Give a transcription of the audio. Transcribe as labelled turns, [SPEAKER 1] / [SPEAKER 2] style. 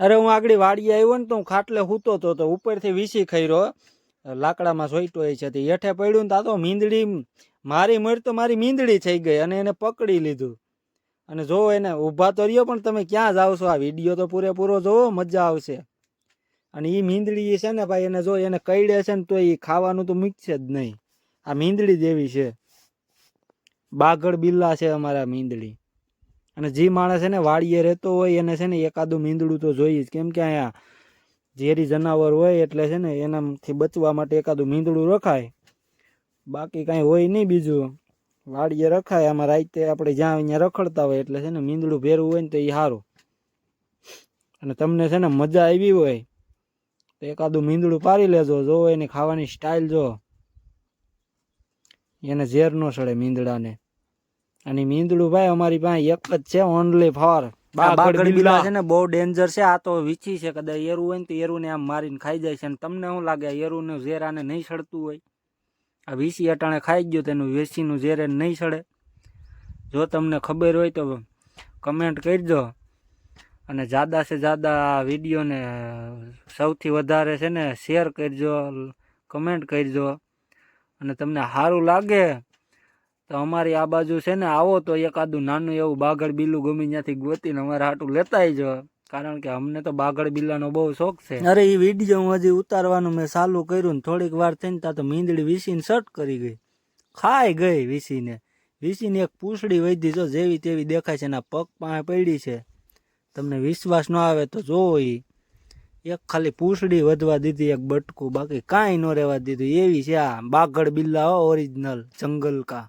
[SPEAKER 1] અરે હું આગળ વાડીએ આવ્યો ને તો હું ખાટલે સૂતો તો ઉપરથી વીસી ખઈરો લાકડામાં સોઈટો છે તે હેઠે પડ્યું ને તા તો મીંદડી મારી મર તો મારી મીંદડી થઈ ગઈ અને એને પકડી લીધું. અને જો એને ઊભા તો રહ્યો પણ તમે ક્યાં જાવ છો? આ વિડીયો તો પૂરેપૂરો જોવો, મજા આવશે. અને એ મીંદડી છે ને ભાઈ, એને જો એને કઈડે છે ને તો એ ખાવાનું તો મૂકશે જ નહીં. આ મીંદડી જેવી છે, બાગડ બિલ્લા છે અમારા મીંદડી. અને જે માણસ છે ને વાડીએ રહેતો હોય એને છે ને એકાદું મીંદડું તો જોઈએ જ, કેમ કે અહીંયા ઝેરી જનાવર હોય એટલે છે ને એનાથી બચવા માટે એકાદું મીંદડું રખાય. બાકી કાંઈ હોય નહીં બીજું. વાડીએ રખાય આમાં રાતે આપણે જ્યાં અહીંયા રખડતા હોય એટલે છે ને મીંદડું ભેરવું હોય ને તો એ સારું. અને તમને છે ને મજા આવી હોય તો એકાદું મીંદડું પાડી લેજો. જો એની ખાવાની સ્ટાઇલ જો, એને ઝેર ન સડે મીંદડાને. અને મીંદડું ભાઈ અમારી પાસે એક જ છે, ઓનલી ફોર. બાગડ બિલ્લા છે ને બહુ ડેન્જર છે. આ તો વીછી છે, કદાચ એરું હોય ને તો એરુંને આમ મારીને ખાઈ જાય છે. અને તમને શું લાગે એરુંનું ઝેર આને નહીં સડતું હોય? આ વીસી અટાણે ખાઈ ગયો તેનું વેસીનું ઝેર એને નહીં સડે? જો તમને ખબર હોય તો કમેન્ટ કરજો. અને જ્યાદા સે જ્યાદા વિડીયોને સૌથી વધારે છે ને શેર કરજો, કમેન્ટ કરજો. અને તમને સારું લાગે તો અમારી આ બાજુ છે ને આવો તો એકાદું નાનું એવું બાગડ બિલ્લું ગમે ત્યાંથી ગોતીને અમારે હાટું લેતા આવજો. કારણ કે અમને તો બાગડ બિલ્લાનો બહુ શોખ છે. અરે એ વિડીયો હું હજી ઉતારવાનું મેં ચાલુ કર્યું ને થોડીક વાર થઈને ત્યાં તો મીંદડી વીસીને શર્ટ કરી ગઈ, ખાઈ ગઈ વીસીને. વીસીને એક પૂંછડી વધી જો જેવી તેવી દેખાય છે, એના પગ પાસે પડી છે. તમને વિશ્વાસ ન આવે તો જોવો. એક ખાલી પૂંછડી વધવા દીધી, એક બટકું, બાકી કાંઈ ન રહેવા દીધું. એવી છે આ બાગડ બિલ્લા ઓરિજિનલ જંગલ કા.